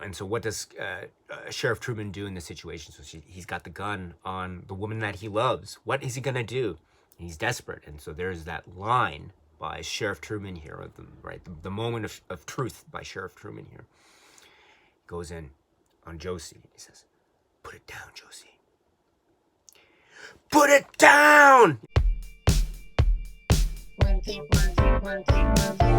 And so what does Sheriff Truman do in this situation? So he's got the gun on the woman that he loves. What is he going to do? He's desperate. And so there's that line by Sheriff Truman here, the moment of truth by Sheriff Truman here. Goes in on Josie. He says, "Put it down, Josie. Put it down!" One, two, one, two, one, two, one, two.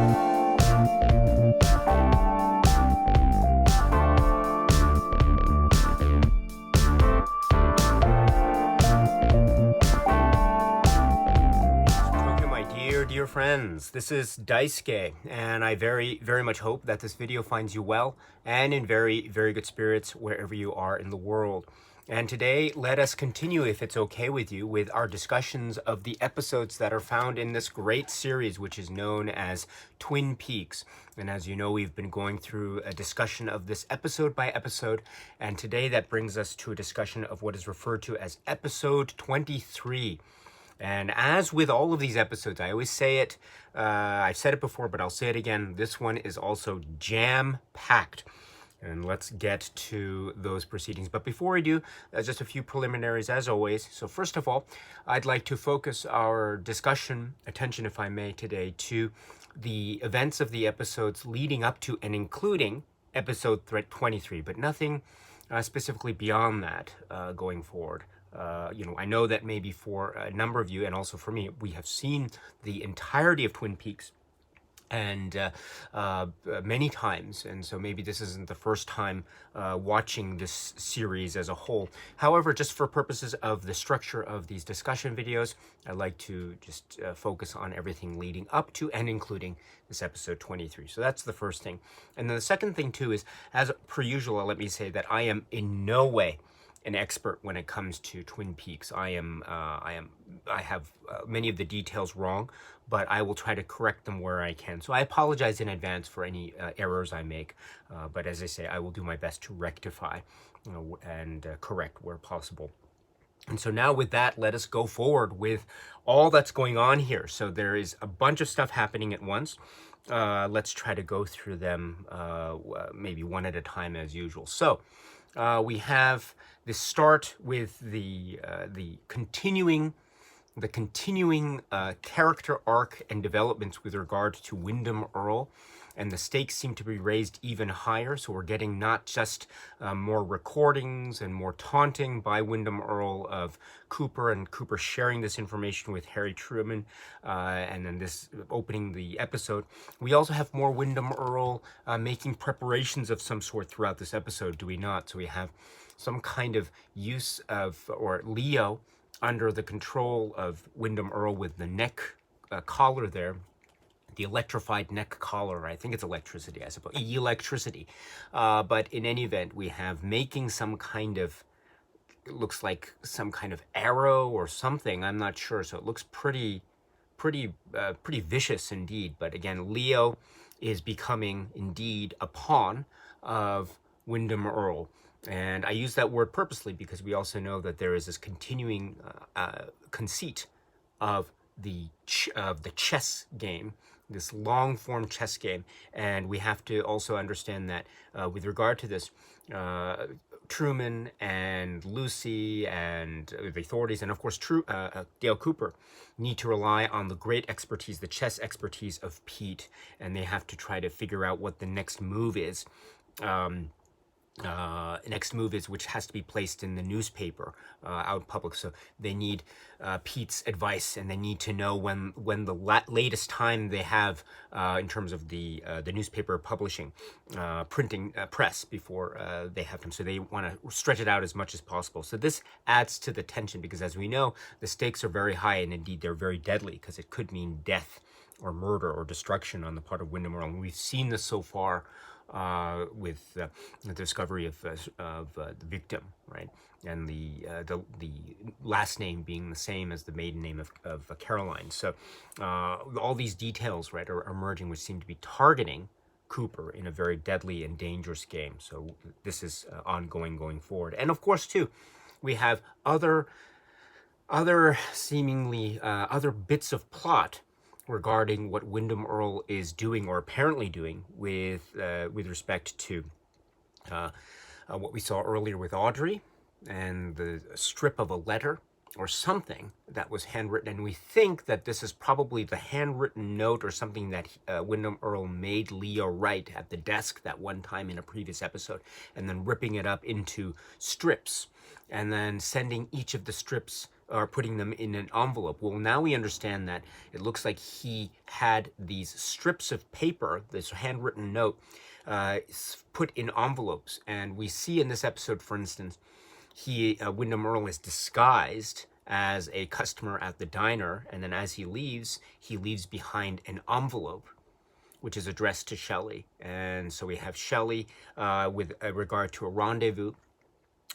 Dear friends, this is Daisuke, and I very, very much hope that this video finds you well and in very, very good spirits wherever you are in the world. And today, let us continue, if it's okay with you, with our discussions of the episodes that are found in this great series, which is known as Twin Peaks. And as you know, we've been going through a discussion of this episode by episode, and today that brings us to a discussion of what is referred to as episode 23. And as with all of these episodes, I always say it, I've said it before, but I'll say it again, this one is also jam-packed. And let's get to those proceedings. But before we do, just a few preliminaries as always. So first of all, I'd like to focus our discussion, attention if I may, today to the events of the episodes leading up to and including episode 23, but nothing specifically beyond that going forward. I know that maybe for a number of you, and also for me, we have seen the entirety of Twin Peaks and many times, and so maybe this isn't the first time watching this series as a whole. However, just for purposes of the structure of these discussion videos, I'd like to just focus on everything leading up to and including this episode 23. So that's the first thing. And then the second thing too is, as per usual, let me say that I am in no way an expert when it comes to Twin Peaks. I have many of the details wrong, but I will try to correct them where I can. So I apologize in advance for any errors I make, but as I say, I will do my best to rectify and correct where possible. And so now with that, let us go forward with all that's going on here. So there is a bunch of stuff happening at once. Let's try to go through them maybe one at a time as usual. So we have the start with the continuing character arc and developments with regard to Wyndham Earl, and the stakes seem to be raised even higher. So we're getting not just more recordings and more taunting by Wyndham Earl of Cooper, and Cooper sharing this information with Harry Truman, and then this opening the episode. We also have more Wyndham Earl making preparations of some sort throughout this episode, do we not? So we have some kind of use of, or Leo under the control of Wyndham Earl with the neck collar there, the electrified neck collar. I think it's electricity, I suppose. Electricity. But in any event, we have making some kind of, it looks like some kind of arrow or something. I'm not sure. So it looks pretty vicious indeed. But again, Leo is becoming indeed a pawn of Wyndham Earl. And I use that word purposely because we also know that there is this continuing conceit of the chess game, this long-form chess game. And we have to also understand that with regard to this, Truman and Lucy and the authorities, and of course Dale Cooper, need to rely on the great expertise, the chess expertise of Pete, and they have to try to figure out what the next move is. Which has to be placed in the newspaper out in public. So they need Pete's advice, and they need to know when the latest time they have in terms of the newspaper publishing, printing press before they have them. So they want to stretch it out as much as possible. So this adds to the tension because, as we know, the stakes are very high, and indeed they're very deadly because it could mean death or murder or destruction on the part of Wyndham Earl. And we've seen this so far with the discovery of the victim, right, and the last name being the same as the maiden name of Caroline. So all these details, right, are emerging, which seem to be targeting Cooper in a very deadly and dangerous game. So this is ongoing going forward, and of course too, we have other seemingly other bits of plot regarding what Wyndham Earl is doing, or apparently doing, with respect to What we saw earlier with Audrey and the strip of a letter or something that was handwritten, and we think that this is probably the handwritten note or something that Wyndham Earle made Leo write at the desk that one time in a previous episode, and then ripping it up into strips, and then sending each of the strips or putting them in an envelope. Well, now we understand that it looks like he had these strips of paper, this handwritten note, put in envelopes. And we see in this episode, for instance, Wyndham Earle is disguised as a customer at the diner, and then as he leaves behind an envelope which is addressed to Shelley. And so we have Shelley with regard to a rendezvous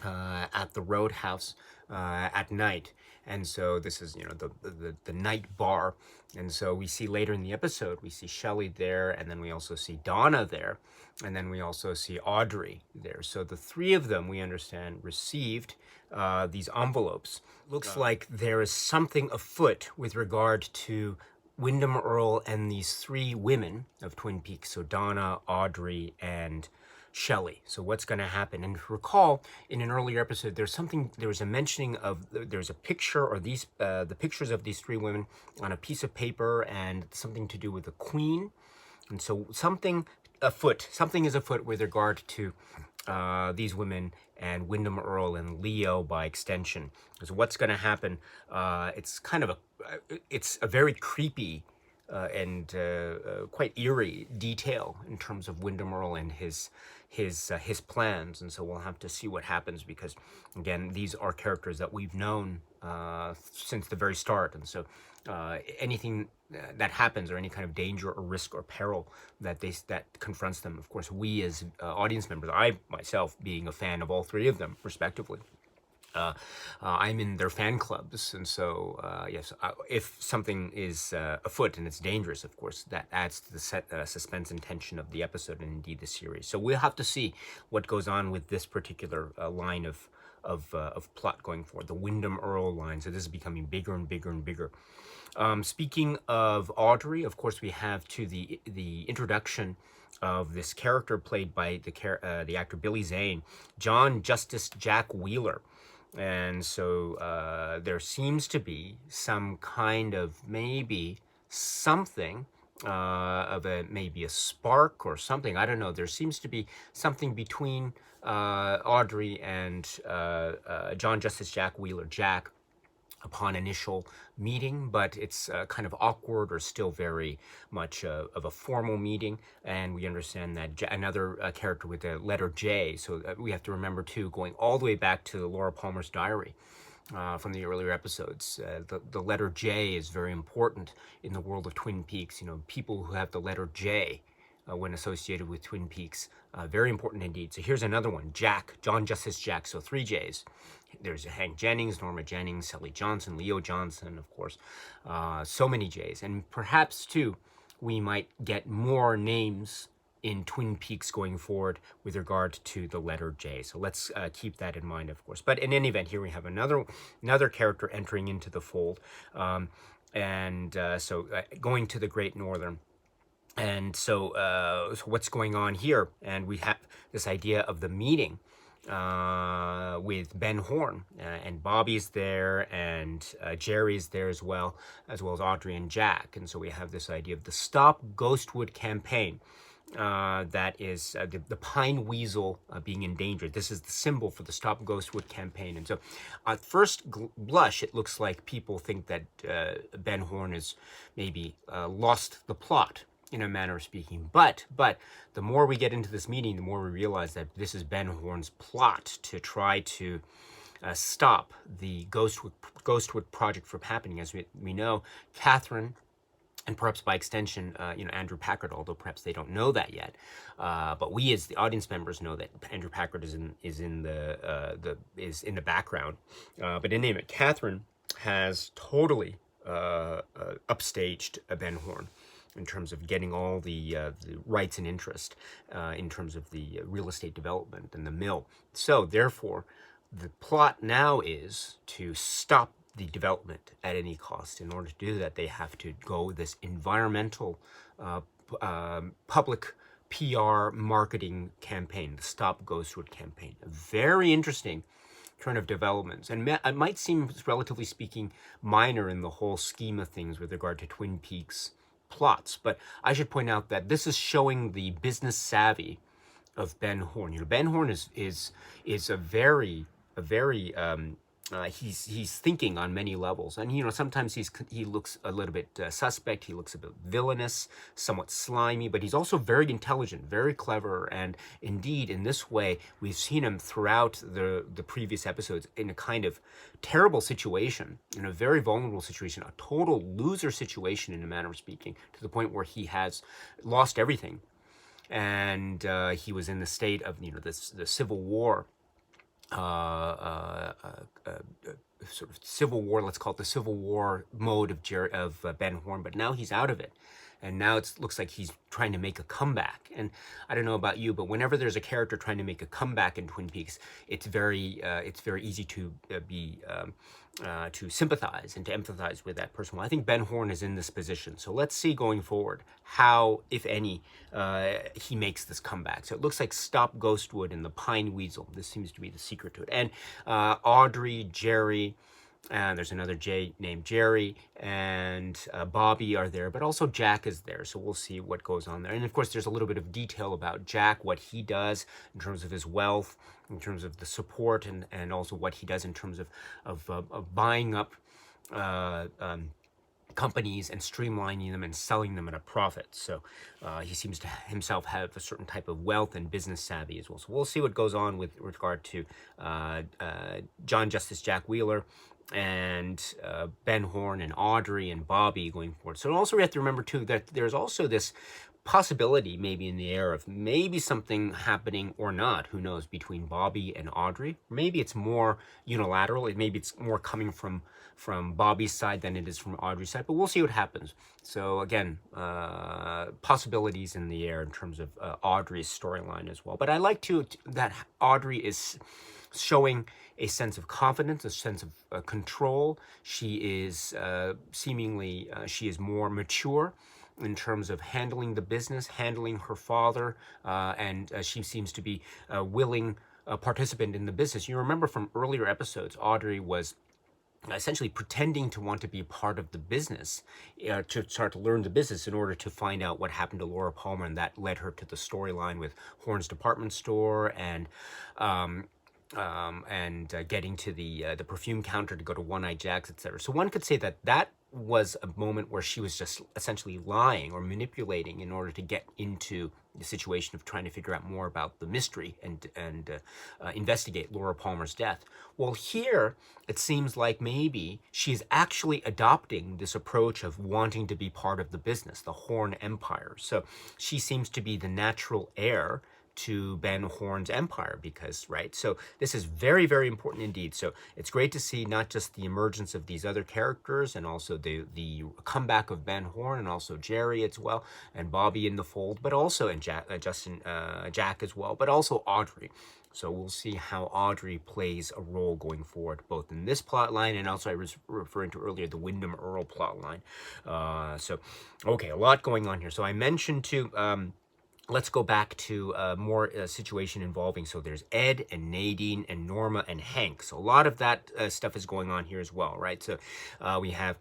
at the Roadhouse at night. And so this is, the night bar. And so we see later in the episode, we see Shelley there, and then we also see Donna there, and then we also see Audrey there. So the three of them, we understand, received these envelopes. Looks like there is something afoot with regard to Wyndham Earle and these three women of Twin Peaks. So Donna, Audrey, and Shelley. So what's going to happen? And recall, in an earlier episode, there was a mentioning of, there's a picture, or the pictures of these three women on a piece of paper, and something to do with the Queen. And so something is afoot with regard to these women and Wyndham Earle and Leo by extension. So what's going to happen? It's a very creepy and quite eerie detail in terms of Wyndham Earle and his plans, and so we'll have to see what happens, because again, these are characters that we've known since the very start, and so anything that happens, or any kind of danger or risk or peril that confronts them, of course, we as audience members, I myself being a fan of all three of them respectively, I'm in their fan clubs, and so yes, if something is afoot and it's dangerous, of course, that adds to the suspense and tension of the episode, and indeed the series. So we'll have to see what goes on with this particular line of plot going forward, the Wyndham Earle line. So this is becoming bigger and bigger and bigger. Speaking of Audrey, of course, we have to the introduction of this character played by the actor Billy Zane, John Justice Jack Wheeler. And so there seems to be some kind of maybe something maybe a spark or something. I don't know. There seems to be something between Audrey and John Justice Jack Wheeler, Jack, upon initial meeting, but it's kind of awkward, or still very much of a formal meeting. And we understand that another character with the letter J, so we have to remember too, going all the way back to Laura Palmer's diary from the earlier episodes, the letter J is very important in the world of Twin Peaks. People who have the letter J when associated with Twin Peaks, very important indeed. So here's another one, Jack, John Justice Jack, so 3 J's. There's Hank Jennings, Norma Jennings, Sally Johnson, Leo Johnson, of course. So many J's. And perhaps, too, we might get more names in Twin Peaks going forward with regard to the letter J. So let's keep that in mind, of course. But in any event, here we have another character entering into the fold. So going to the Great Northern. And so what's going on here? And we have this idea of the meeting with Ben Horn, and Bobby's there, and Jerry's there as well as Audrey and Jack. And so we have this idea of the Stop Ghostwood campaign, that is the pine weasel being endangered. This is the symbol for the Stop Ghostwood campaign. And so at first blush, it looks like people think that Ben Horn has maybe lost the plot, in a manner of speaking. But the more we get into this meeting, the more we realize that this is Ben Horn's plot to try to stop the Ghostwood project from happening. As we know, Catherine, and perhaps by extension, Andrew Packard, although perhaps they don't know that yet, but we as the audience members know that Andrew Packard is in the background. But in any event, Catherine has totally upstaged Ben Horn in terms of getting all the rights and interest in terms of the real estate development and the mill. So therefore, the plot now is to stop the development at any cost. In order to do that, they have to go this environmental public PR marketing campaign, the Stop Ghostwood campaign. A very interesting turn of developments, and it might seem, relatively speaking, minor in the whole scheme of things with regard to Twin Peaks plots. But I should point out that this is showing the business savvy of Ben Horn. Ben Horn is he's thinking on many levels, and sometimes he looks a little bit suspect. He looks a bit villainous, somewhat slimy, but he's also very intelligent, very clever, and indeed, in this way, we've seen him throughout the previous episodes in a kind of terrible situation, in a very vulnerable situation, a total loser situation, in a manner of speaking, to the point where he has lost everything, and he was in the state of the Civil War. Sort of Civil War, let's call it the Civil War mode of Ben Horn, but now he's out of it. And now it looks like he's trying to make a comeback. And I don't know about you, but whenever there's a character trying to make a comeback in Twin Peaks, it's very easy to to sympathize and to empathize with that person. Well, I think Ben Horn is in this position. So let's see going forward how, if any, he makes this comeback. So it looks like Stop Ghostwood and the Pine Weasel. This seems to be the secret to it. And Audrey, Jerry, and there's another J named Jerry, and Bobby are there, but also Jack is there. So we'll see what goes on there. And of course, there's a little bit of detail about Jack, what he does in terms of his wealth, in terms of the support, and also what he does in terms of buying up companies and streamlining them and selling them at a profit. So he seems to himself have a certain type of wealth and business savvy as well. So we'll see what goes on with regard to John Justice Jack Wheeler and Ben Horn and Audrey and Bobby going forward. So also we have to remember too that there's also this possibility maybe in the air of maybe something happening or not, who knows, between Bobby and Audrey. Maybe it's more unilateral. Maybe it's more coming from Bobby's side than it is from Audrey's side, but we'll see what happens. So again, possibilities in the air in terms of Audrey's storyline as well. But I like that Audrey is showing a sense of confidence, a sense of control. She is seemingly, she is more mature in terms of handling the business, handling her father, and she seems to be a willing participant in the business. You remember from earlier episodes, Audrey was essentially pretending to want to be part of the business, to start to learn the business in order to find out what happened to Laura Palmer, and that led her to the storyline with Horn's department store and getting to the perfume counter to go to One Eye Jack's, etc. So one could say that was a moment where she was just essentially lying or manipulating in order to get into the situation of trying to figure out more about the mystery and investigate Laura Palmer's death. Well, here it seems like maybe she's actually adopting this approach of wanting to be part of the business, the Horn Empire. So she seems to be the natural heir to Ben Horn's empire, because, right? So this is very, very important indeed. So it's great to see not just the emergence of these other characters and also the comeback of Ben Horn and also Jerry as well and Bobby in the fold, but also and Jack as well, but also Audrey. So we'll see how Audrey plays a role going forward, both in this plot line and also I was referring to earlier the Wyndham Earl plot line. So okay, a lot going on here. So I mentioned too. Let's go back to more situation involving, so there's Ed and Nadine and Norma and Hank. So a lot of that stuff is going on here as well, right? So we have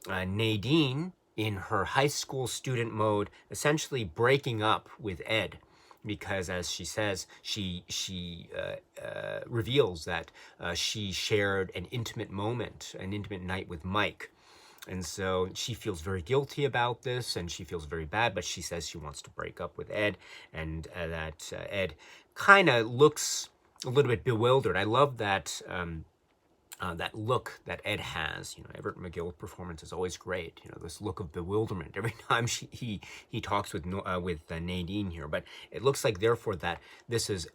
Nadine in her high school student mode, essentially breaking up with Ed, because as she says, she reveals that she shared an intimate moment, an intimate night with Mike. And so she feels very guilty about this, and she feels very bad, but she says she wants to break up with Ed, and that Ed kind of looks a little bit bewildered. I love that that look that Ed has. Everett McGill's performance is always great. This look of bewilderment every time he talks with Nadine here. But it looks like, therefore, that this is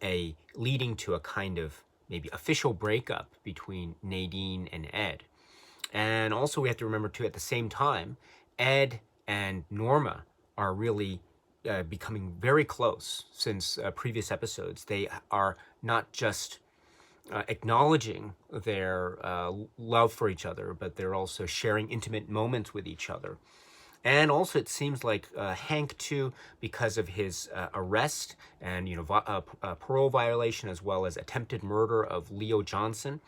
leading to a kind of maybe official breakup between Nadine and Ed. And also we have to remember, too, at the same time, Ed and Norma are really becoming very close since previous episodes. They are not just acknowledging their love for each other, but they're also sharing intimate moments with each other. And also, it seems like Hank too, because of his arrest and parole violation, as well as attempted murder of Leo Johnson.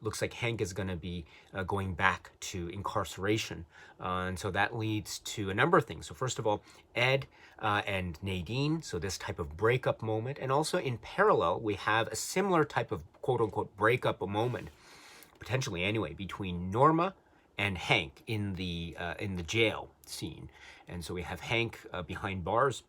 Looks like Hank is going to be going back to incarceration, and so that leads to a number of things. So first of all, Ed and Nadine. So this type of breakup moment, and also in parallel, we have a similar type of quote unquote breakup moment, potentially anyway, between Norma and Hank in the jail scene. And so we have Hank behind bars,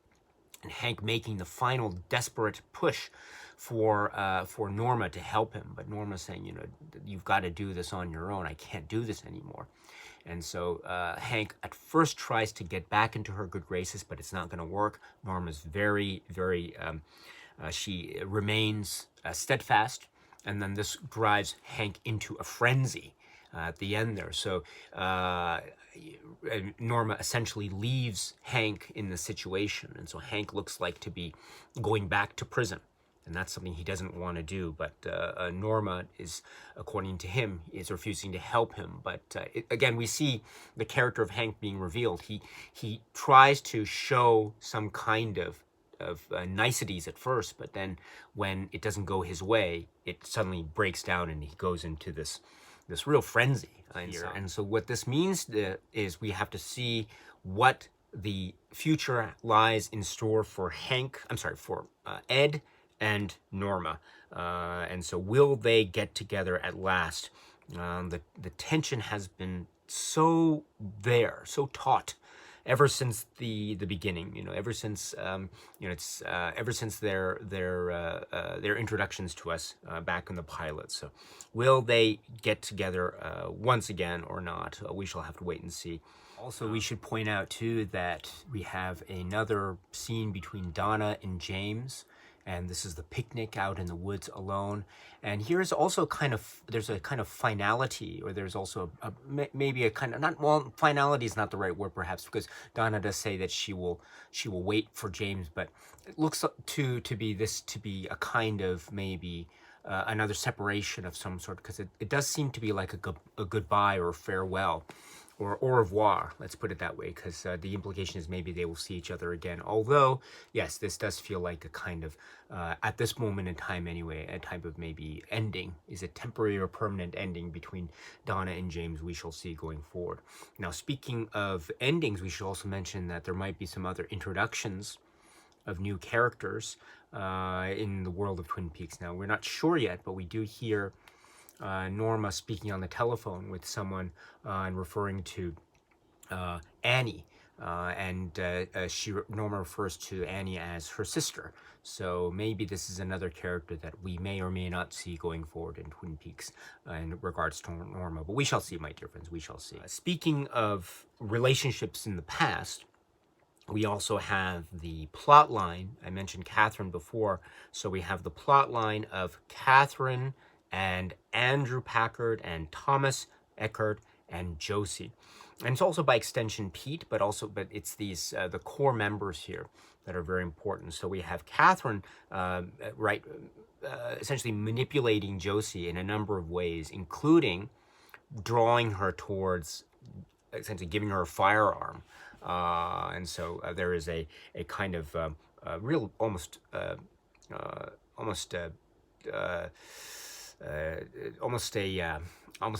and Hank making the final desperate push for Norma to help him. But Norma's saying, you've got to do this on your own. I can't do this anymore. And so Hank at first tries to get back into her good graces, but it's not going to work. Norma's very, very, she remains steadfast. And then this drives Hank into a frenzy at the end there. So Norma essentially leaves Hank in the situation. And so Hank looks like to be going back to prison. And that's something he doesn't want to do. But Norma is, according to him, is refusing to help him. But again, we see the character of Hank being revealed. He tries to show some kind of niceties at first, but then when it doesn't go his way, it suddenly breaks down and he goes into this real frenzy. And so what this means is we have to see what the future lies in store for Ed and Norma. And so will they get together at last? The tension has been so taut ever since the beginning, ever since ever since their introductions to us back in the pilot. So will they get together once again or not? We shall have to wait and see. Also, we should point out too that we have another scene between Donna and James, and this is the picnic out in the woods alone. And here's also there's a kind of finality, or there's also maybe a kind of, finality is not the right word perhaps, because Donna does say that she will wait for James, but it looks to be a kind of maybe another separation of some sort, because it does seem to be like a goodbye or farewell. Or au revoir, let's put it that way, because the implication is maybe they will see each other again. Although, yes, this does feel like a kind of, at this moment in time anyway, a type of maybe ending. Is it temporary or permanent ending between Donna and James? We shall see going forward. Now, speaking of endings, we should also mention that there might be some other introductions of new characters in the world of Twin Peaks. Now, we're not sure yet, but we do hear Norma speaking on the telephone with someone and referring to Annie, and Norma refers to Annie as her sister. So maybe this is another character that we may or may not see going forward in Twin Peaks in regards to Norma. But we shall see, my dear friends, we shall see. Speaking of relationships in the past, we also have the plot line. I mentioned Catherine before, so we have the plot line of Catherine and Andrew Packard and Thomas Eckert and Josie. And it's also by extension Pete, but it's these the core members here that are very important. So we have Catherine essentially manipulating Josie in a number of ways, including drawing her towards essentially giving her a firearm. And so there is a kind of real almost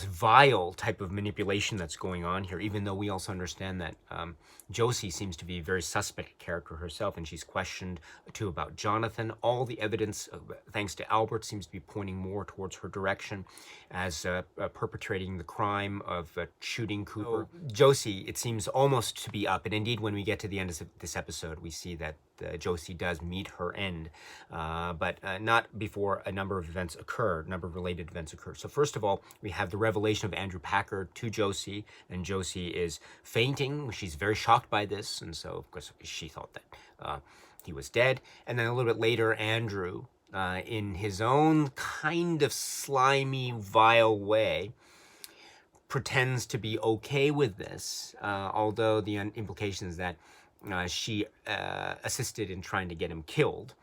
vile type of manipulation that's going on here, even though we also understand that Josie seems to be a very suspect character herself, and she's questioned too about Jonathan. All the evidence, thanks to Albert, seems to be pointing more towards her direction as perpetrating the crime of shooting Cooper. So, Josie, it seems almost to be up, and indeed when we get to the end of this episode, we see that Josie does meet her end, but not before a number of related events occur. So first of all, we have the revelation of Andrew Packard to Josie, and Josie is fainting. She's very shocked by this, and so of course she thought that he was dead. And then a little bit later, Andrew, in his own kind of slimy, vile way, pretends to be okay with this, although the implication is that she assisted in trying to get him killed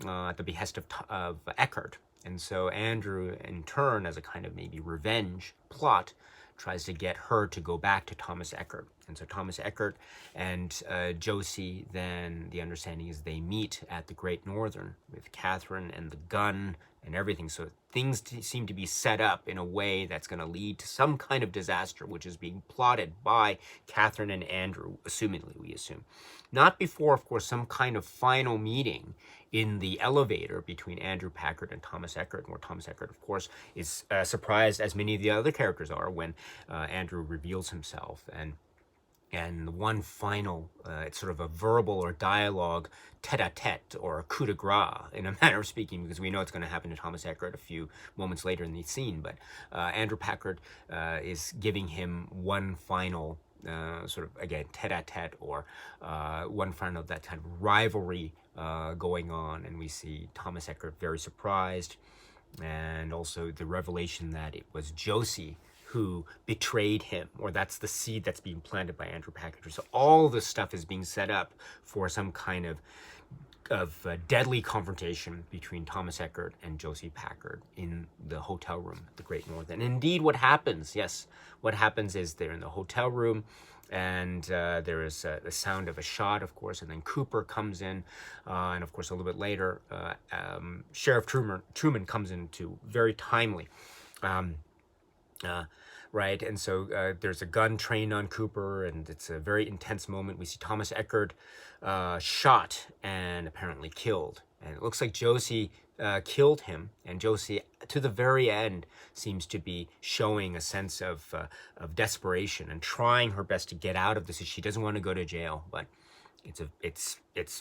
at the behest of Eckert. And so Andrew, in turn, as a kind of maybe revenge plot, tries to get her to go back to Thomas Eckert. And so Thomas Eckert and Josie, then the understanding is they meet at the Great Northern with Catherine and the gun and everything. So things seem to be set up in a way that's going to lead to some kind of disaster, which is being plotted by Catherine and Andrew, assumingly, we assume. Not before, of course, some kind of final meeting in the elevator between Andrew Packard and Thomas Eckert, where Thomas Eckert, of course, is surprised, as many of the other characters are, when Andrew reveals himself. And the one final, it's sort of a verbal or dialogue tete-a-tete or a coup de grace, in a manner of speaking, because we know it's going to happen to Thomas Eckert a few moments later in the scene. But Andrew Packard is giving him one final sort of, again, tete-a-tete, or one final, that kind of rivalry going on. And we see Thomas Eckert very surprised, and also the revelation that it was Josie who betrayed him, or that's the seed that's being planted by Andrew Packard. So all this stuff is being set up for some kind of deadly confrontation between Thomas Eckert and Josie Packard in the hotel room at the Great Northern. And indeed, what happens is they're in the hotel room, and there is the sound of a shot, of course, and then Cooper comes in, and of course, a little bit later, Sheriff Truman comes in too, very timely. Right, and so there's a gun trained on Cooper, and it's a very intense moment. We see Thomas Eckert shot and apparently killed, and it looks like Josie killed him, and Josie, to the very end, seems to be showing a sense of desperation and trying her best to get out of this. She doesn't want to go to jail, but it's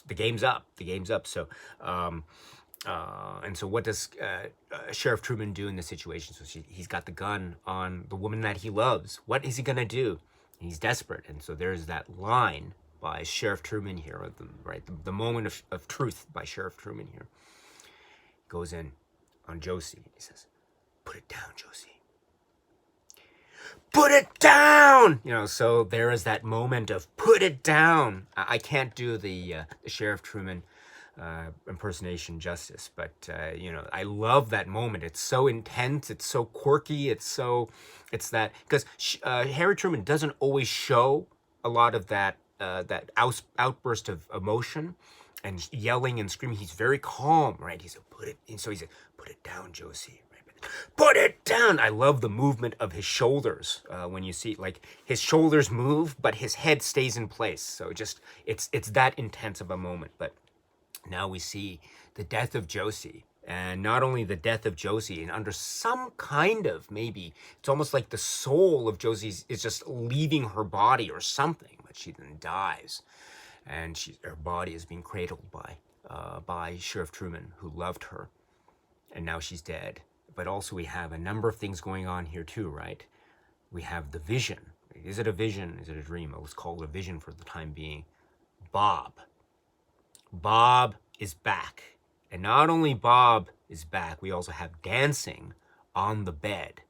the game's up. The game's up. So. And so what does Sheriff Truman do in this situation? So he's got the gun on the woman that he loves. What is he going to do? He's desperate. And so there's that line by Sheriff Truman here, the moment of truth by Sheriff Truman here. He goes in on Josie. He says, "Put it down, Josie. Put it down!" So there is that moment of put it down. I can't do the Sheriff Truman impersonation justice, but I love that moment. It's so intense, it's so quirky, it's that, because Harry Truman doesn't always show a lot of that outburst of emotion and yelling and screaming. He's very calm, right? He said, "Put it down, Josie." Right? Put it down. I love the movement of his shoulders when you see, like, his shoulders move, but his head stays in place. So it's that intense of a moment. But now we see the death of Josie, and not only the death of Josie, and under some kind of, maybe, it's almost like the soul of Josie is just leaving her body or something, but she then dies, and her body is being cradled by Sheriff Truman, who loved her, and now she's dead. But also we have a number of things going on here too, right? We have the vision. Is it a vision? Is it a dream? Let's call it a vision for the time being. Bob is back. And not only Bob is back, we also have dancing on the bed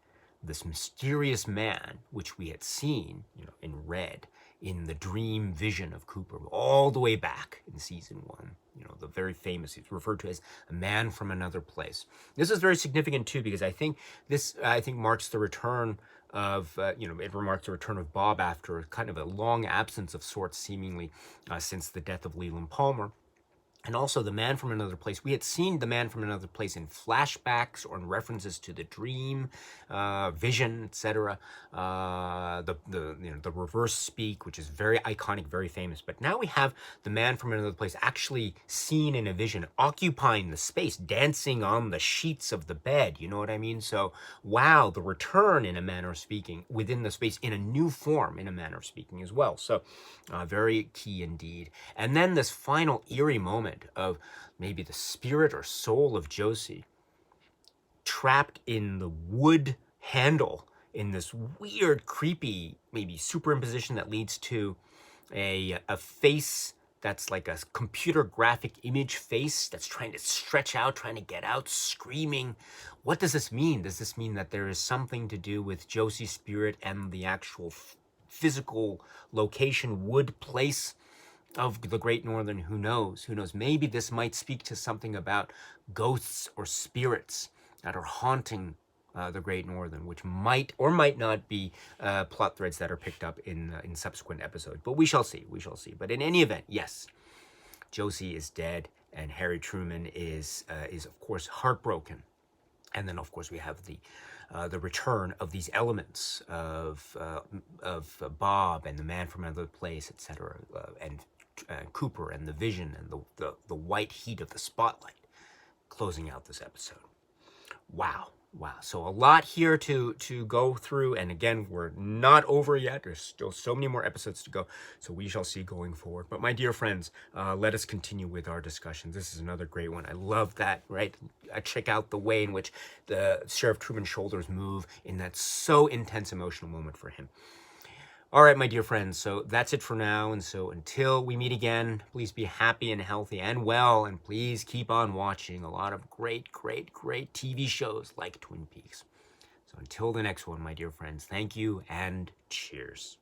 this mysterious man, which we had seen, in red, in the dream vision of Cooper, all the way back in season 1. The very famous, it's referred to as a man from another place. This is very significant too, because I think this marks the return of, it remarks the return of Bob after kind of a long absence of sorts, seemingly since the death of Leland Palmer. And also the man from another place. We had seen the man from another place in flashbacks or in references to the dream, vision, etc. The reverse speak, which is very iconic, very famous. But now we have the man from another place actually seen in a vision, occupying the space, dancing on the sheets of the bed. You know what I mean? So, wow, the return, in a manner of speaking, within the space in a new form, in a manner of speaking as well. So, very key indeed. And then this final eerie moment of maybe the spirit or soul of Josie trapped in the wood handle in this weird, creepy, maybe superimposition that leads to a face that's like a computer graphic image face that's trying to stretch out, trying to get out, screaming. What does this mean? Does this mean that there is something to do with Josie's spirit and the actual physical location, wood place of the Great Northern? Who knows? Who knows? Maybe this might speak to something about ghosts or spirits that are haunting the Great Northern, which might or might not be plot threads that are picked up in subsequent episodes. But we shall see. We shall see. But in any event, yes, Josie is dead, and Harry Truman is of course heartbroken. And then, of course, we have the return of these elements of Bob and the Man from Another Place, etc., and Cooper and the Vision and the white heat of the spotlight, closing out this episode. Wow. So a lot here to go through, and again, we're not over yet. There's still so many more episodes to go, so we shall see going forward. But my dear friends, let us continue with our discussions. This is another great one. I love that, right? I check out the way in which the Sheriff Truman's shoulders move in that so intense emotional moment for him. All right, my dear friends, so that's it for now. And so until we meet again, please be happy and healthy and well. And please keep on watching a lot of great TV shows like Twin Peaks. So until the next one, my dear friends, thank you and cheers.